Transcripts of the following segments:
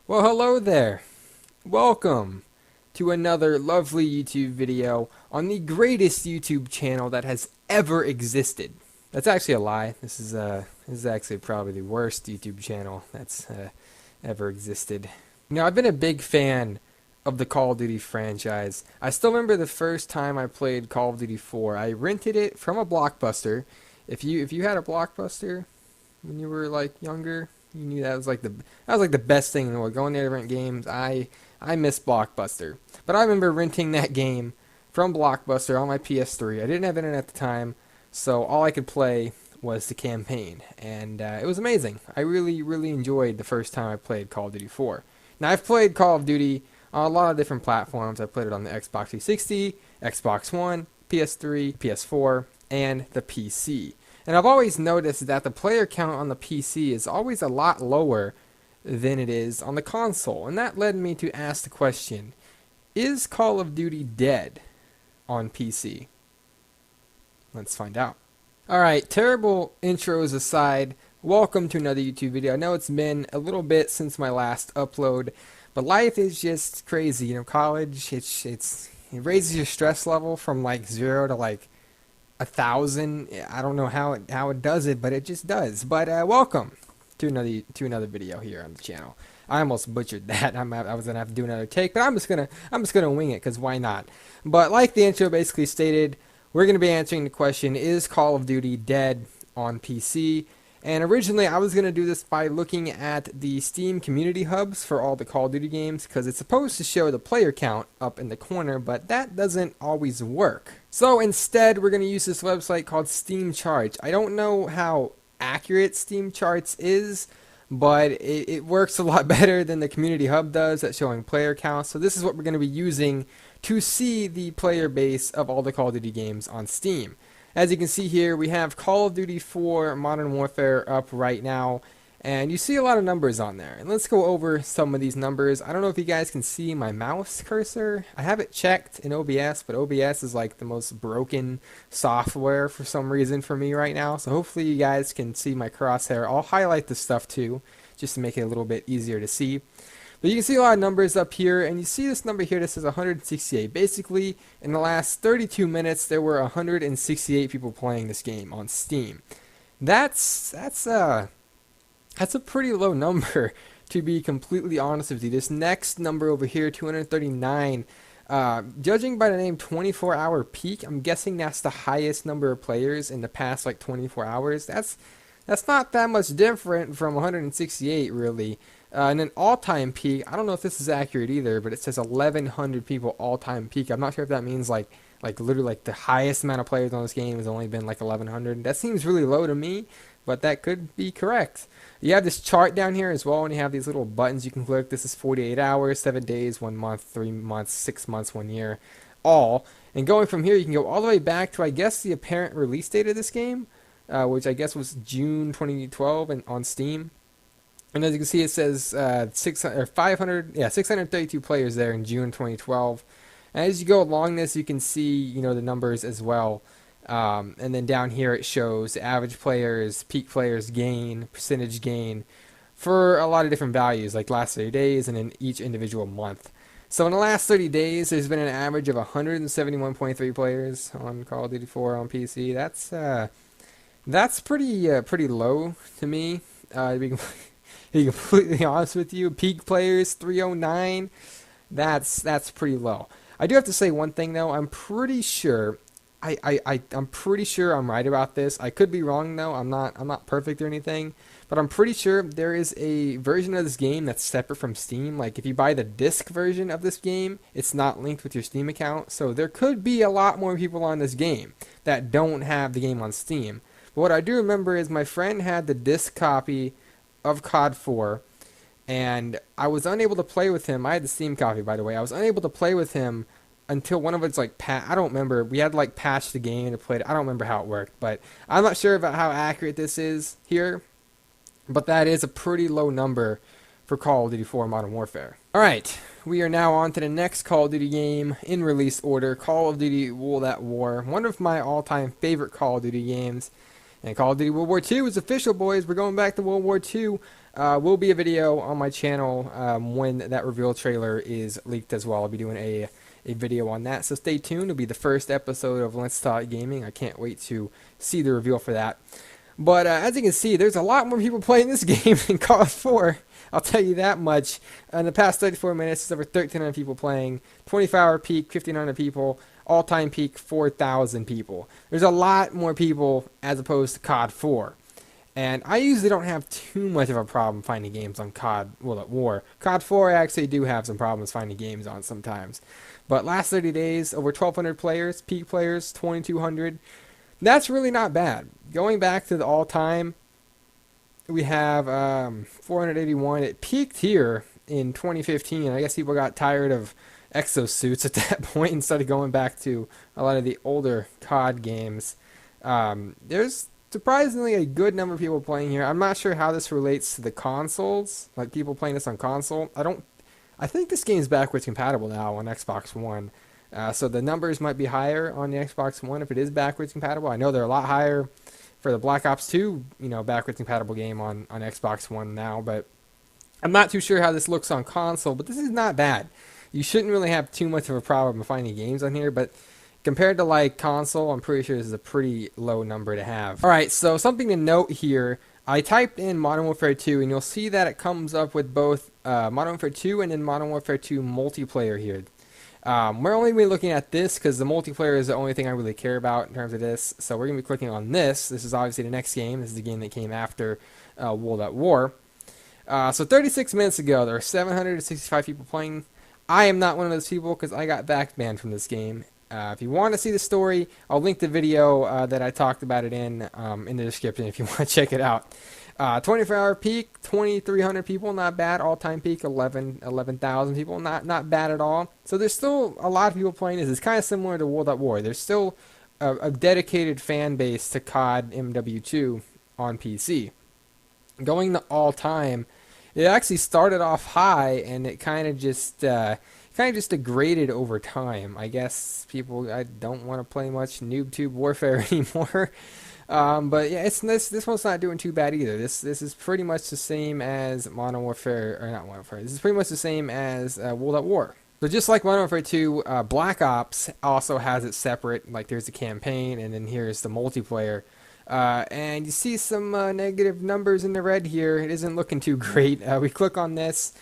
Well, hello there. Welcome to another lovely YouTube video on the greatest YouTube channel that has ever existed. That's actually a lie. This is actually probably the worst YouTube channel that's ever existed. I've been a big fan of the Call of Duty franchise. I still remember the first time I played Call of Duty 4. I rented it from a Blockbuster. If you had a Blockbuster when you were like younger, you knew that was like the best thing in the world. Going there to rent games. I miss Blockbuster, but I remember renting that game from Blockbuster on my PS3. I didn't have internet at the time, so all I could play was the campaign, and it was amazing. I really enjoyed the first time I played Call of Duty 4. Now I've played Call of Duty on a lot of different platforms. I played it on the Xbox 360, Xbox One, PS3, PS4, and the PC. And I've always noticed that the player count on the PC is always a lot lower than it is on the console. And that led me to ask the question, is Call of Duty dead on PC? Let's find out. Alright, terrible intros aside, welcome to another YouTube video. I know it's been a little bit since my last upload, but life is just crazy. College, it raises your stress level from like 0 to like 1,000. I don't know how it does it, but it just does. But welcome to another video here on the channel. I almost butchered that. I was gonna have to do another take, but I'm just gonna wing it because why not? But like the intro basically stated, we're gonna be answering the question: is Call of Duty dead on PC? And originally I was going to do this by looking at the Steam community hubs for all the Call of Duty games, because it's supposed to show the player count up in the corner, but that doesn't always work. So instead we're going to use this website called Steam Charts. I don't know how accurate Steam Charts is, but it works a lot better than the community hub does at showing player counts. So this is what we're going to be using to see the player base of all the Call of Duty games on Steam. As you can see here, we have Call of Duty 4 Modern Warfare up right now, and you see a lot of numbers on there. And let's go over some of these numbers. I don't know if you guys can see my mouse cursor. I have it checked in OBS, but OBS is like the most broken software for some reason for me right now. So hopefully you guys can see my crosshair. I'll highlight this stuff too, just to make it a little bit easier to see. But you can see a lot of numbers up here, and you see this number here that says 168. Basically, in the last 32 minutes, there were 168 people playing this game on Steam. That's a pretty low number, to be completely honest with you. This next number over here, 239, judging by the name 24-hour peak, I'm guessing that's the highest number of players in the past like 24 hours. That's not that much different from 168, really. And an all-time peak, I don't know if this is accurate either, but it says 1,100 people all-time peak. I'm not sure if that means like literally like the highest amount of players on this game has only been like 1,100. That seems really low to me, but that could be correct. You have this chart down here as well, and you have these little buttons you can click. This is 48 hours, 7 days, 1 month, 3 months, 6 months, 1 year, all. And going from here, you can go all the way back to, I guess, the apparent release date of this game, which I guess was June 2012 and on Steam. And as you can see, it says 632 players there in June 2012. And as you go along this, you can see, the numbers as well. And then down here it shows average players, peak players gain, percentage gain for a lot of different values, like last 30 days and in each individual month. So in the last 30 days, there's been an average of 171.3 players on Call of Duty 4 on PC. That's pretty low to me. To be completely honest with you, peak players 309. That's pretty low. I do have to say one thing though. I'm pretty sure I'm pretty sure I'm right about this. I could be wrong though. I'm not perfect or anything, but I'm pretty sure there is a version of this game that's separate from Steam. Like if you buy the disc version of this game, it's not linked with your Steam account. So there could be a lot more people on this game that don't have the game on Steam. But what I do remember is my friend had the disc copy of COD 4, and I was unable to play with him. I had the Steam copy, by the way. I was unable to play with him until one of us I don't remember. We had to patch the game to play it. I don't remember how it worked, but I'm not sure about how accurate this is here. But that is a pretty low number for Call of Duty 4 Modern Warfare. Alright, we are now on to the next Call of Duty game in release order, Call of Duty World at War. One of my all-time favorite Call of Duty games. And Call of Duty World War II is official, boys. We're going back to World War II. will be a video on my channel when that reveal trailer is leaked as well. I'll be doing a video on that, so stay tuned. It'll be the first episode of Let's Talk Gaming. I can't wait to see the reveal for that. But as you can see, there's a lot more people playing this game than COD 4. I'll tell you that much. In the past 34 minutes, there's over 1,300 people playing. 24-hour peak, 1,500 people. All-time peak, 4,000 people. There's a lot more people as opposed to COD 4. And I usually don't have too much of a problem finding games on COD, well, at War. COD 4, I actually do have some problems finding games on sometimes. But last 30 days, over 1,200 players, peak players, 2,200. That's really not bad. Going back to the all-time, we have 481. It peaked here in 2015. I guess people got tired of exosuits at that point and started going back to a lot of the older COD games. There's surprisingly a good number of people playing here. I'm not sure how this relates to the consoles, like people playing this on console. I think this game is backwards compatible now on Xbox One. So the numbers might be higher on the Xbox One if it is backwards compatible. I know they're a lot higher for the Black Ops 2, backwards compatible game on Xbox One now, but I'm not too sure how this looks on console, but this is not bad. You shouldn't really have too much of a problem finding games on here, but compared to like console, I'm pretty sure this is a pretty low number to have. Alright, so something to note here, I typed in Modern Warfare 2 and you'll see that it comes up with both Modern Warfare 2 and then Modern Warfare 2 multiplayer here. We're only going to be looking at this because the multiplayer is the only thing I really care about in terms of this. So we're going to be clicking on this. This is obviously the next game. This is the game that came after World at War. So 36 minutes ago, there were 765 people playing. I am not one of those people because I got back banned from this game. If you want to see the story, I'll link the video that I talked about it in the description if you want to check it out. 24-hour peak, 2,300 people, not bad. All-time peak, 11,000 people, not bad at all. So there's still a lot of people playing this. It's kind of similar to World at War. There's still a dedicated fan base to COD MW2 on PC. Going to all-time, it actually started off high and it kind of just degraded over time. I guess I don't want to play much NoobTube Warfare anymore. But yeah, this one's not doing too bad either. This is pretty much the same as Modern Warfare, or not Modern Warfare. This is pretty much the same as World at War. So just like Modern Warfare 2, Black Ops also has it separate. Like there's the campaign, and then here's the multiplayer. And you see some negative numbers in the red here. It isn't looking too great. We click on this.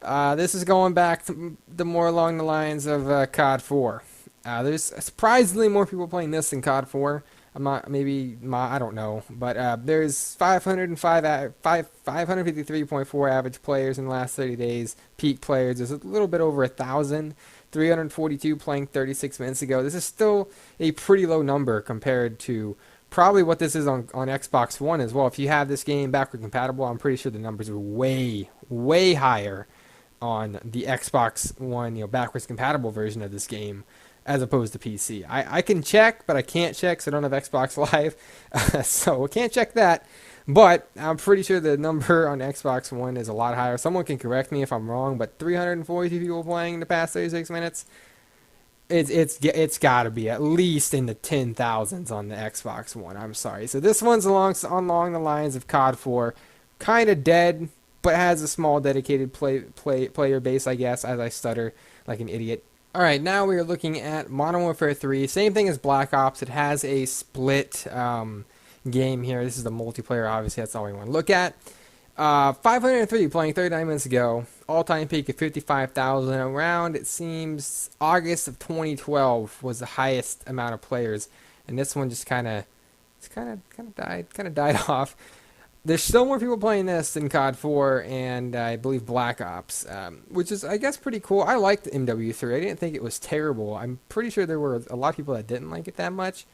This is going back to more along the lines of COD 4. There's surprisingly more people playing this than COD 4. I don't know, but there's 553.4 average players in the last 30 days. Peak players, there's a little bit over 1,000. 342 playing 36 minutes ago. This is still a pretty low number compared to probably what this is on Xbox One as well. If you have this game backward compatible, I'm pretty sure the numbers are way, way higher on the Xbox One, backwards compatible version of this game as opposed to PC. I can check, but I can't check, so I don't have Xbox Live, so I can't check that. But I'm pretty sure the number on Xbox One is a lot higher. Someone can correct me if I'm wrong, but 342 people playing in the past 36 minutes. It's got to be at least in the 10,000s on the Xbox One. I'm sorry. So this one's along the lines of COD 4, kind of dead, but has a small dedicated player base, I guess, as I stutter like an idiot. Alright, now we are looking at Modern Warfare 3. Same thing as Black Ops. It has a split game here. This is the multiplayer, obviously. That's all we want to look at. 503 playing 39 minutes ago. All-time peak of 55,000. Around, it seems, August of 2012 was the highest amount of players. And this one just kind of died off. There's still more people playing this than COD 4 and I believe Black Ops, which is, I guess, pretty cool. I liked MW3. I didn't think it was terrible. I'm pretty sure there were a lot of people that didn't like it that much.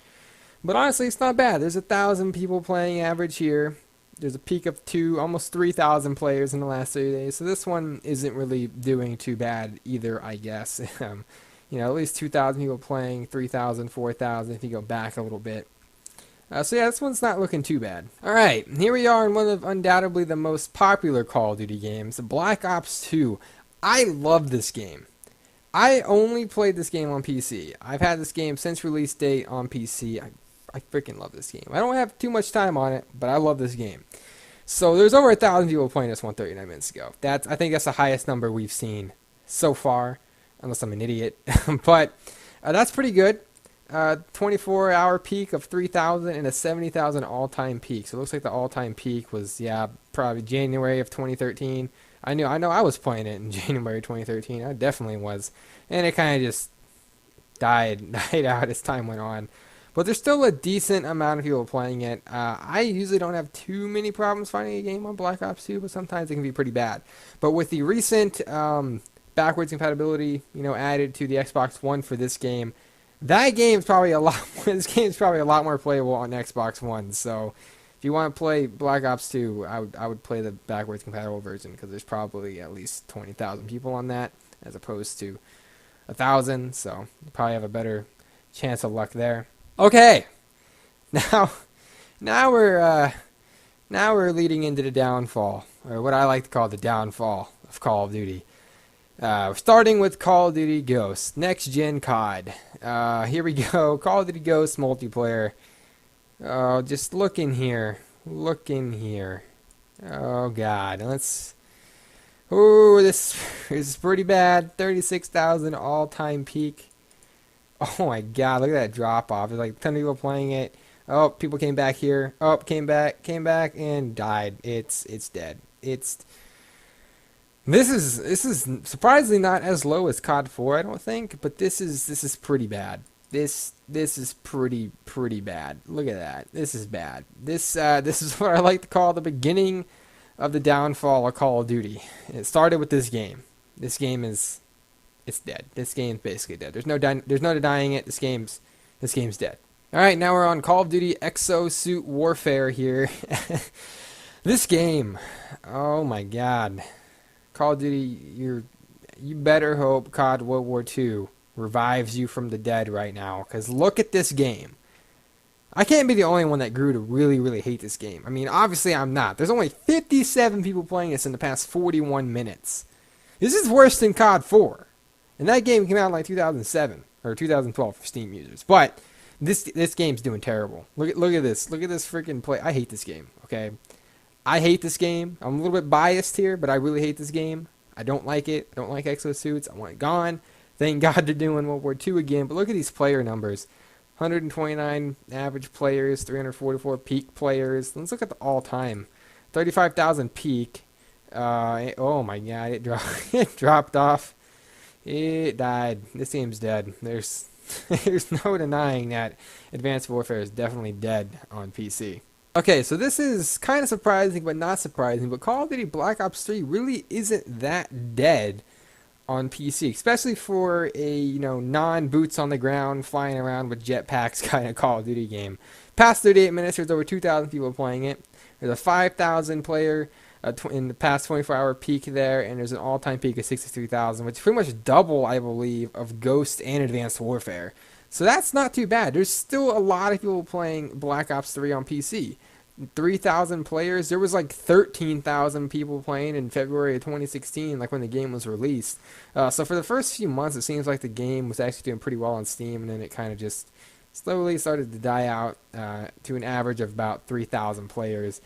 But honestly, it's not bad. There's 1,000 people playing average here. There's a peak of almost 3,000 players in the last 30 days. So this one isn't really doing too bad either, I guess. At least 2,000 people playing, 3,000, 4,000 if you go back a little bit. So yeah, this one's not looking too bad. Alright, here we are in one of undoubtedly the most popular Call of Duty games, Black Ops 2. I love this game. I only played this game on PC. I've had this game since release date on PC. I freaking love this game. I don't have too much time on it, but I love this game. So there's over 1,000 people playing this 139 minutes ago. I think that's the highest number we've seen so far, unless I'm an idiot. But that's pretty good. 24-hour peak of 3,000 and a 70,000 all-time peak. So it looks like the all-time peak was, yeah, probably January of 2013. I know I was playing it in January 2013. I definitely was. And it kind of just died out as time went on. But there's still a decent amount of people playing it. I usually don't have too many problems finding a game on Black Ops 2, but sometimes it can be pretty bad. But with the recent backwards compatibility, added to the Xbox One for this game, that game's probably a lot. This game's probably a lot more playable on Xbox One. So if you want to play Black Ops 2, I would play the backwards compatible version because there's probably at least 20,000 people on that as opposed to 1,000. So you probably have a better chance of luck there. Okay, now we're leading into the downfall, or what I like to call the downfall of Call of Duty. Starting with Call of Duty Ghosts, next gen COD. Here we go, Call of Duty Ghosts multiplayer. Oh, just look in here. Oh God, this is pretty bad. 36,000 all-time peak. Oh my God, look at that drop off. There's like 10 people playing it. Oh, people came back here. Oh, came back, and died. It's dead. This is surprisingly not as low as COD 4, I don't think, but this is pretty bad. This is pretty bad. Look at that. This is bad. This is what I like to call the beginning of the downfall of Call of Duty. It started with this game. This game is dead. This game's basically dead. There's no denying it. This game's dead. All right, now we're on Call of Duty Exosuit Warfare here. This game, oh my God, Call of Duty, you better hope COD World War II revives you from the dead right now, because look at this game. I can't be the only one that grew to really hate this game. I mean, obviously I'm not. There's only 57 people playing this in the past 41 minutes. This is worse than COD 4. And that game came out in like 2007 or 2012 for Steam users. But this game's doing terrible. Look at this. Look at this freaking play. I hate this game. Okay, I hate this game. I'm a little bit biased here, but I really hate this game. I don't like it. I don't like exosuits. I want it gone. Thank God they're doing World War II again. But look at these player numbers. 129 average players, 344 peak players. Let's look at the all-time. 35,000 peak. Oh my God, it dropped off. It died. This game's dead. There's no denying that Advanced Warfare is definitely dead on PC. Okay, so this is kind of surprising, but not surprising. But Call of Duty Black Ops 3 really isn't that dead on PC, especially for a non-boots on the ground, flying around with jetpacks kind of Call of Duty game. Past 38 minutes, there's over 2,000 people playing it. There's a 5,000 player in the past 24-hour peak there, and there's an all-time peak of 63,000, which is pretty much double, I believe, of Ghost and Advanced Warfare. So that's not too bad. There's still a lot of people playing Black Ops 3 on PC. 3,000 players. There was like 13,000 people playing in February of 2016, like when the game was released. So for the first few months, it seems like the game was actually doing pretty well on Steam, and then it kind of just slowly started to die out to an average of about 3,000 players.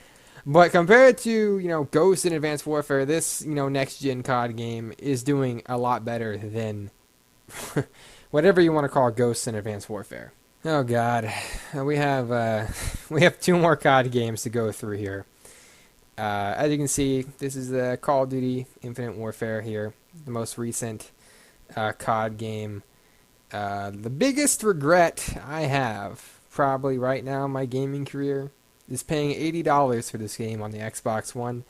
But compared to, Ghost and Advanced Warfare, this, next-gen COD game is doing a lot better than whatever you want to call Ghost and Advanced Warfare. Oh God, we have 2 more COD games to go through here. As you can see, this is the Call of Duty Infinite Warfare here, the most recent COD game. The biggest regret I have probably right now in my gaming career is paying $80 for this game on the Xbox One.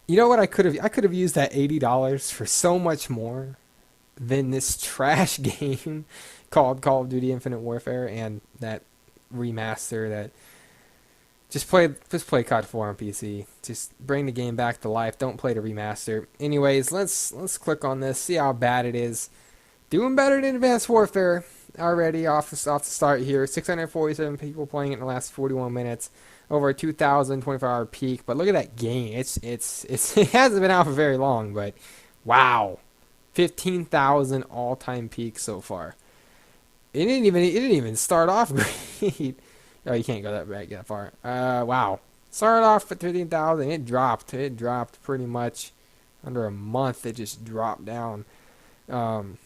You know what I could have used that $80 for so much more than this trash game called Call of Duty Infinite Warfare and that remaster that just play COD 4 on PC. Just bring the game back to life. Don't play the remaster. Anyways, let's click on this, see how bad it is. Doing better than Advanced Warfare already off the start here. 647 people playing it in the last 41 minutes. Over a 2,000 24-hour peak. But look at that game. It hasn't been out for very long, but wow. 15,000 all-time peak so far. It didn't even start off great. Oh, you can't go that far. Wow. Started off at 13,000. It dropped. It dropped pretty much under a month. It just dropped down. Um,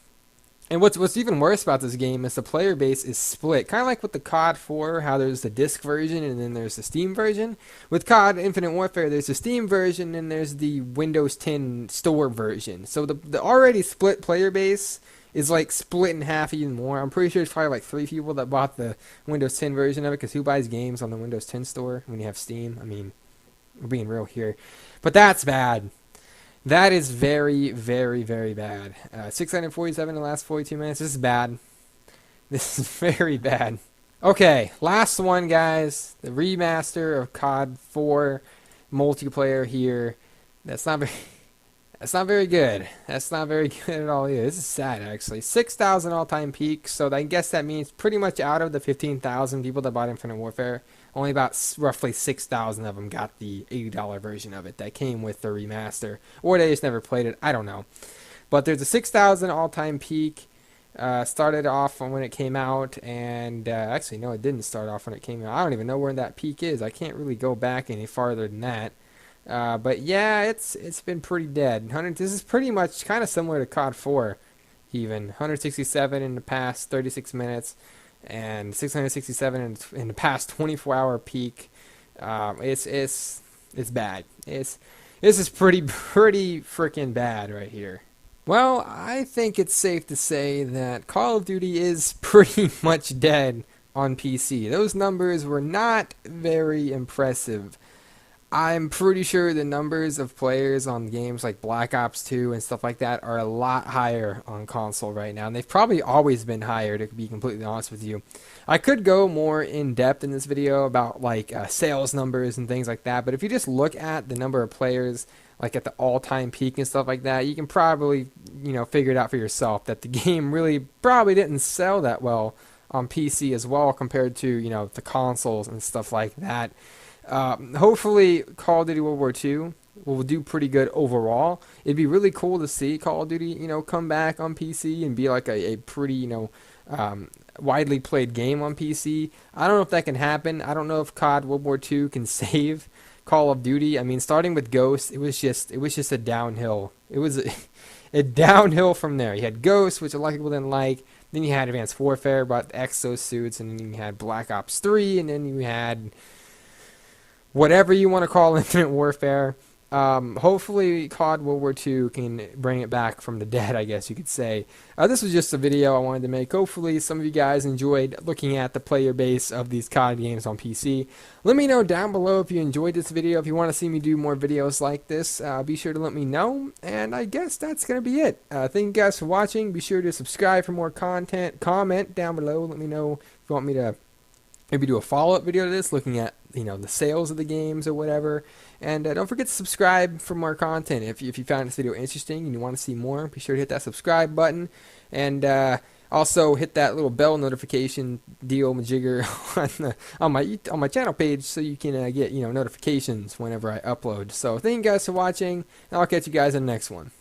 and what's even worse about this game is the player base is split, kind of like with the COD 4, how there's the disc version and then there's the Steam version. With COD Infinite Warfare, there's the Steam version and there's the Windows 10 store version. So the already split player base is like split in half even more. I'm pretty sure it's probably like 3 people that bought the Windows 10 version of it, because who buys games on the Windows 10 store when you have Steam? I mean, we're being real here. But that's bad. That is very, very, very bad. 647 in the last 42 minutes. This is bad. This is very bad. Okay, last one, guys. The remaster of COD 4 multiplayer here. That's not very... That's not very good. That's not very good at all either. This is sad, actually. 6,000 all-time peaks, so I guess that means pretty much out of the 15,000 people that bought Infinite Warfare, only about roughly 6,000 of them got the $80 version of it that came with the remaster. Or they just never played it. I don't know. But there's a 6,000 all-time peak. Started off when it came out, and actually, no, it didn't start off when it came out. I don't even know where that peak is. I can't really go back any farther than that. But yeah, it's been pretty dead. This is pretty much kind of similar to COD 4, even 167 in the past 36 minutes, and 667 in the past 24-hour peak. It's bad. This is pretty freaking bad right here. Well, I think it's safe to say that Call of Duty is pretty much dead on PC. Those numbers were not very impressive. I'm pretty sure the numbers of players on games like Black Ops 2 and stuff like that are a lot higher on console right now, and they've probably always been higher, to be completely honest with you. I could go more in depth in this video about like sales numbers and things like that, but if you just look at the number of players like at the all-time peak and stuff like that, you can probably, figure it out for yourself that the game really probably didn't sell that well on PC as well compared to, the consoles and stuff like that. Hopefully Call of Duty World War II will do pretty good overall. It'd be really cool to see Call of Duty, come back on PC and be like a pretty, widely played game on PC. I don't know if that can happen. I don't know if COD World War II can save Call of Duty. I mean, starting with Ghost, it was just a downhill. It was a downhill from there. You had Ghost, which a lot of people didn't like. Then you had Advanced Warfare, about exosuits, and then you had Black Ops 3, and then you had whatever you want to call Infinite Warfare. Hopefully COD World War II can bring it back from the dead, I guess you could say. This was just a video I wanted to make. Hopefully some of you guys enjoyed looking at the player base of these COD games on PC. Let me know down below if you enjoyed this video. If you want to see me do more videos like this, be sure to let me know. And I guess that's going to be it. Thank you guys for watching. Be sure to subscribe for more content. Comment down below. Let me know if you want me to maybe do a follow-up video to this, looking at the sales of the games or whatever. And don't forget to subscribe for more content. If you found this video interesting and you want to see more, be sure to hit that subscribe button, and also hit that little bell notification deal majigger on my channel page, so you can get notifications whenever I upload. So thank you guys for watching, and I'll catch you guys in the next one.